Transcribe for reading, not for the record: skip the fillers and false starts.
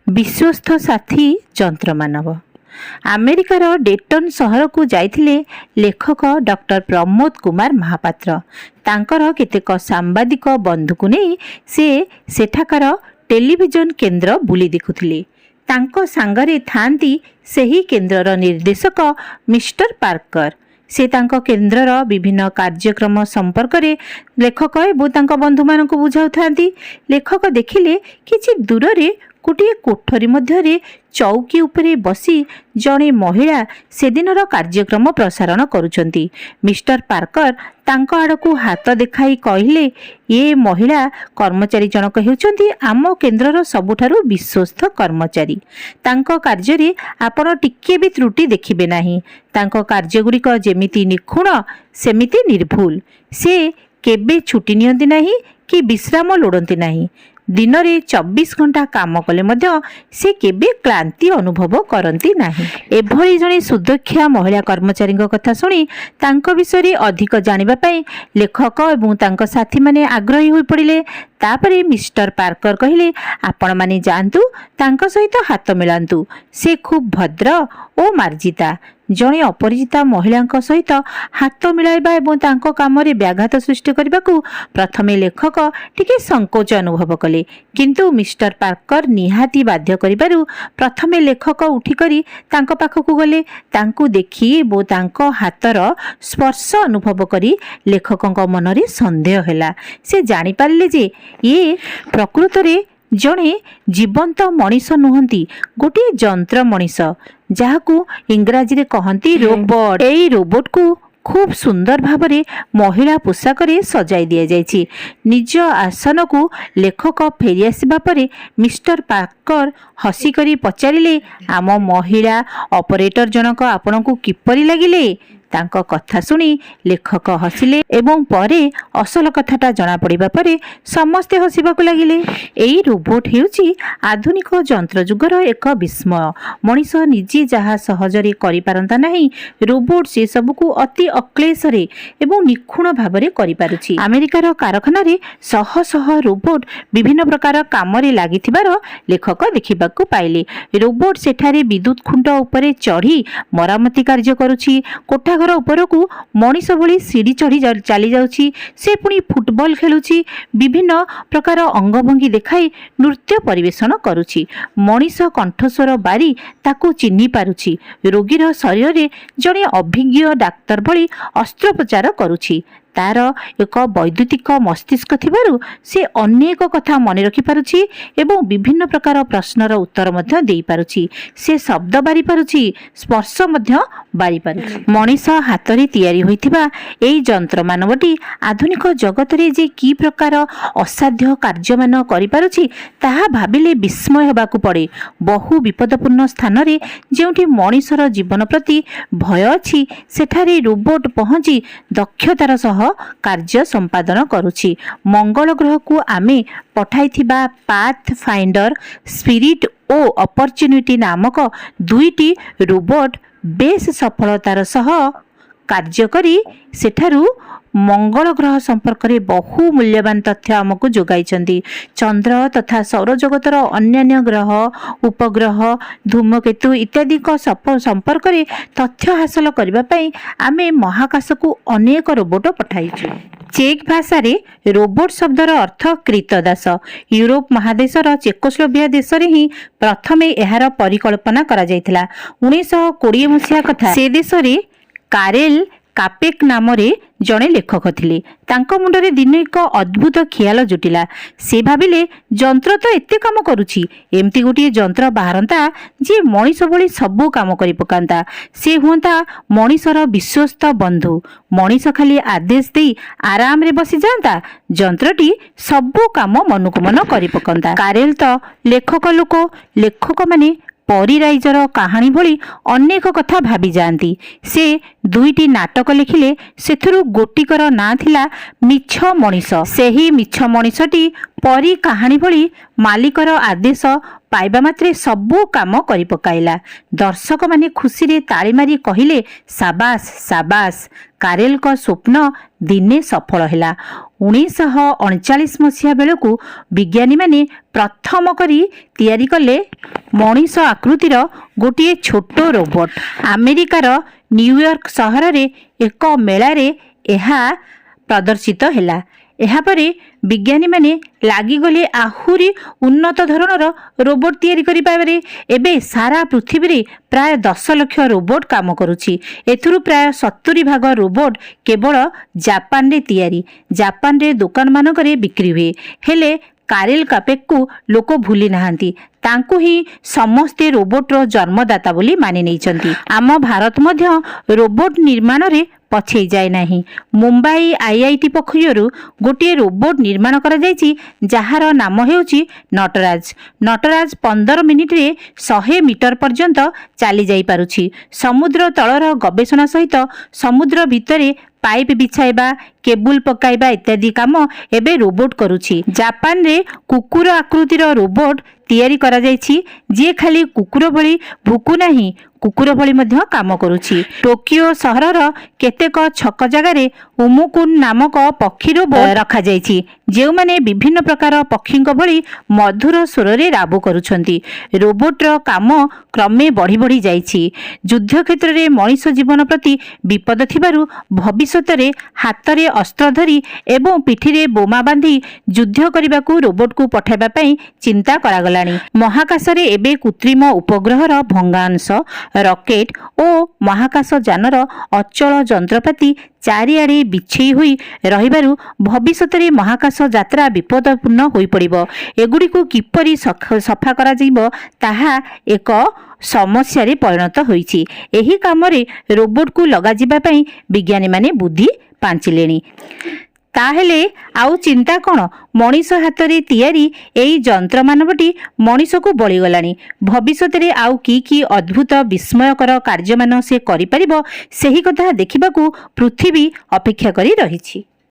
विश्वस्त साथी जंत्रमानव अमेरिकार डेटन सहर को जाइथिले लेखक डॉक्टर प्रमोद कुमार महापात्र तांकर केतेक सांबादिक बंधु को नहीं से सेठाकार टेलीविजन केन्द्र बुली देखुथिले। तांको सांगरे थांती सेही केन्द्रर निर्देशक मिस्टर पार्कर। से तांको केन्द्रर विभिन्न कार्यक्रम संपर्क में लेखक एवं तांको बंधु मान बुझाउथांती। लेखक देखिले किछि दूर रे गोटे कोठरी मध्य चौकी उपरे बसी जड़े महिला से दिनर कार्यक्रम प्रसारण करुछंती। मिस्टर पार्कर तांको आड़कू हाथ देखाई कहले ये महिला कर्मचारी जनक हेउछंती आम केन्द्रर सबुठारु विश्वस्त कर्मचारी। तांको कार्य रे आपण टिके भी त्रुटि देखिबे नाही। तांको कार्यगुड़िक जेमिति निखुण सेमिति निर्भुल। से केबे छुट्टी नियंती नाही कि विश्राम लोड़ती नाही। दिन रे 24 घंटा काम कले मध्य से केबे क्लांति अनुभव करती नाही। एभली जणे सुदक्षा महिला कर्मचारी कथा सुनी तांको विषय अधिक जानिबा पई लेखक एवं तांको साथी माने आग्रही होई पड़िले। तापरे मिस्टर पार्कर कहले आपण माने जानतु तांको सहित हाथ मिलांतु। से खूब भद्र ओ मार्जिता। जणे अपरिचिता महिला सहित हाथ मिलाइबा एवं तांको काम रे व्याघात सृष्टि करबाकू प्रथमे लेखक टिके संकोच अनुभव कले, किंतु मिस्टर पार्कर निहाती बाध्य करिबारु प्रथमे लेखक उठी करी तांको पाखकू गले। तांको देखि बो तांको हातर स्पर्श अनुभव करी लेखकଙ୍କ मनरे संदेह हैला। से जानि पारले जे ये प्रकृत रे जणे जीवंत मनीष नुहंती, गोटे जंत्र मनीष जहाकू इंग्राजी रे कहंती रोबोट। एई रोबोट को खूब सुंदर भावरे महिला पोशाक रे सजाई दिया जायछि। निज आसन को लेखक फेरी आसिबा परे मिस्टर पार्कर हसी करी पचारिले आम महिला ऑपरेटर जनक आपनकू किपरि लागिले। तांको कथा सुनी लेखक हसिले एवं परे असल कथाटा जना पड़िबा परे समस्ते हसिबाकू लागिले। एई रोबोट हेउची आधुनिक जंत्र जुगर एक विस्मय। मनीष निजे जहा सहजरे करि पारंता नाही, रोबोट से सबको अति अक्लेशरे एवं निखुण भावरे करि पारुछि। अमेरिकार कारखाना रे शह शह रोबोट विभिन्न प्रकार काम रे लागिथिबार लेखक देखिबाकू पाइले। रोबोट सेठारे विद्युत खुंट उपरे चढ़ी मरामती कार्य करुछि। कोठा घर उपरकू मनीष भली सीढ़ी चढ़ी चली जाउछि। से पुणी फुटबॉल खेलुछि। विभिन्न प्रकार अंगभंगी देखाई नृत्य परिवेशन करुछि। मनीष कंठस्वर बारी ताकू चिन्हि पारुछि। रोगीर शरीर रे जणे अभिज्ञ डाक्तर भली अस्त्रोपचार करुछि। तार एक वैद्युतिक मस्तिष्क थिबारु से अनेक कथा मन रखि पारुछि एवं विभिन्न प्रकार प्रश्नर उत्तर मध्य देई पारुछि। से शब्द बारी पारुछि, स्पर्श मध्य बारी पारुछि। मनीष हाथ रे तैयारी होइथिबा एई जंत्र मानवटी आधुनिक जगत रे जे की प्रकार असाध्य कार्य मान करि पारुछि ताहा भाबिले विस्मय हेबाकू पड़े। बहु विपदपूर्ण स्थान रे जेउठी मनीषर जीवन प्रति भय अछि सेठारे रोबोट पहुंची दक्षतार सह कार्य संपादन करुछि। मंगल ग्रह को आमे पठाइथिबा पाथ फाइंडर, स्पिरिट ओ अपॉर्चुनिटी नामक दुईटी रोबोट बेस सफलतार सह कार्य करी सेठारु मंगल ग्रह संपर्क में बहु मूल्यवान तथ्य आमको जोगाइछंती। चंद्र तथा सौरजगतर अन्यान्य ग्रह, उपग्रह, धूमकेतु इत्यादि संपर्क में तथ्य हासिल करबा पई आमे महाकाश को अनेक रोबोट पठाइछु। चेक भाषा रे रोबोट शब्दर अर्थ कृतदास। यूरोप महादेशर चेकोस्लोवाकिया देश रे ही प्रथमे एहार परिकल्पना करा जायथिला। 1920 मसीहा कथा। से देश रे कारेल कापेक नाम रे जड़े लेखक थिले। तांको मुंडरे दिन एक अद्भुत ख्याल जुटिला। से भाबिले जंत्र तो एते काम करुछि, एमती गोटे जंत्र बाहरंता जे मनीष भली सबु काम करि पकांता। से हुंता मनीषर विश्वस्त बंधु। मनीष खाली आदेश देई आराम रे बसी जांता, जंत्रटी सबु काम मनुक मन करि पकांता। कारेल तो लेखक लोक, लेखक माने परिराइजर कहानी भली अनेक कथा भाबी जाती। से दुईटी नाटक लिखिले, सेथुरु गोटिकर ना थिला मिछ मनीष। सेही मिछ मनीषटी परी कहानी भली मालिकर आदेश पाइबा मात्रे सबु काम करि पकाइला। दर्शक माने खुशी रे ताली मारी कहिले साबास साबास। कारेल को स्वप्न दिने सफल हैला। 1939 ମସିହା ବେଳକୁ ବିଜ୍ଞାନୀମାନେ ପ୍ରଥମ କରି ତିଆରି କଲେ ମଣିଷ ଆକୃତିର ଗୋଟିଏ ଛୋଟ ରୋବୋଟ। ଆମେରିକାର ନ୍ୟୁୟର୍କ ସହରରେ ଏକ ମେଳାରେ ଏହା ପ୍ରଦର୍ଶିତ ହେଲା। ଏହାପରେ ବିଜ୍ଞାନୀମାନେ ଲାଗିଗଲେ ଆହୁରି ଉନ୍ନତ ଧରଣର ରୋବୋଟ ତିଆରି କରିବାରେ। ଏବେ ସାରା ପୃଥିବୀରେ ପ୍ରାୟ 10 ଲକ୍ଷ ରୋବୋଟ କାମ କରୁଛି। ଏଥିରୁ ପ୍ରାୟ 70 ଭାଗ ରୋବୋଟ କେବଳ ଜାପାନରେ ତିଆରି। ଜାପାନରେ ଦୋକାନମାନଙ୍କରେ ବିକ୍ରି ହୁଏ। ହେଲେ କାରେଲ କାପେକକୁ ଲୋକ ଭୁଲି ନାହାନ୍ତି। ତାଙ୍କୁ ହିଁ ସମସ୍ତେ ରୋବୋଟର ଜନ୍ମଦାତା ବୋଲି ମାନି ନେଇଛନ୍ତି। ଆମ ଭାରତ ମଧ୍ୟ ରୋବୋଟ ନିର୍ମାଣରେ ପଛେଇ ଯାଏ ନାହିଁ। ମୁମ୍ବାଇ IIT ପକ୍ଷରୁ ଗୋଟିଏ ରୋବୋଟ ନିର୍ମାଣ କରାଯାଇଛି ଯାହାର ନାମ ହେଉଛି ନଟରାଜ। ନଟରାଜ 15 ମିନିଟରେ 100 ମିଟର ପର୍ଯ୍ୟନ୍ତ ଚାଲି ଯାଇପାରୁଛି। ସମୁଦ୍ର ତଳର ଗବେଷଣା ସହିତ ସମୁଦ୍ର ଭିତରେ ପାଇପ୍ ବିଛାଇବା, କେବୁଲ ପକାଇବା ଇତ୍ୟାଦି କାମ ଏବେ ରୋବୋଟ କରୁଛି। ଜାପାନରେ କୁକୁର ଆକୃତିର ରୋବୋଟ ତିଆରି କରାଯାଇଛି ଯିଏ ଖାଲି କୁକୁର ଭଳି ଭୁକୁ ନାହିଁ, କୁକୁର ଭଳି ମଧ୍ୟ କାମ କରୁଛି। ଟୋକିଓ ସହରର କେତେକ ଛକ ଜାଗାରେ ଉମୁକୁନ ନାମକ ପକ୍ଷୀ ରୋବୋଟ ରଖାଯାଇଛି ଯେଉଁମାନେ ବିଭିନ୍ନ ପ୍ରକାର ପକ୍ଷୀଙ୍କ ଭଳି ମଧୁର ସ୍ୱରରେ ରାବ କରୁଛନ୍ତି। ରୋବୋଟର କାମ କ୍ରମେ ବଢ଼ି ବଢ଼ି ଯାଇଛି। ଯୁଦ୍ଧ କ୍ଷେତ୍ରରେ ମଣିଷ ଜୀବନ ପ୍ରତି ବିପଦ ଥିବାରୁ ଭବିଷ୍ୟତରେ ହାତରେ ଅସ୍ତ୍ର ଧରି ଏବଂ ପିଠିରେ ବୋମା ବାନ୍ଧି ଯୁଦ୍ଧ କରିବାକୁ ରୋବୋଟକୁ ପଠାଇବା ପାଇଁ ଚିନ୍ତା କରାଗଲାଣି। ମହାକାଶରେ ଏବେ କୃତ୍ରିମ ଉପଗ୍ରହର ଭଙ୍ଗାଂଶ, ରକେଟ ଓ ମହାକାଶ ଯାନର ଅଚଳ ଯନ୍ତ୍ରପାତି ଚାରିଆଡ଼େ ବିଛେଇ ହୋଇ ରହିବାରୁ ଭବିଷ୍ୟତରେ ମହାକାଶ ଯାତ୍ରା ବିପଦପୂର୍ଣ୍ଣ ହୋଇପଡ଼ିବ। ଏଗୁଡ଼ିକୁ କିପରି ସଫା କରାଯିବ ତାହା ଏକ ସମସ୍ୟାରେ ପରିଣତ ହୋଇଛି। ଏହି କାମରେ ରୋବୋଟକୁ ଲଗାଯିବା ପାଇଁ ବିଜ୍ଞାନୀମାନେ ବୁଦ୍ଧି ପାଞ୍ଚିଲେଣି। ତାହେଲେ ଆଉ ଚିନ୍ତା କ'ଣ? ମଣିଷ ହାତରେ ତିଆରି ଏହି ଯନ୍ତ୍ରମାନବଟି ମଣିଷକୁ ବଳିଗଲାଣି। ଭବିଷ୍ୟତରେ ଆଉ କି ଅଦ୍ଭୁତ ବିସ୍ମୟକର କାର୍ଯ୍ୟମାନ ସେ କରିପାରିବ ସେହି କଥା ଦେଖିବାକୁ ପୃଥିବୀ ଅପେକ୍ଷା କରି ରହିଛି।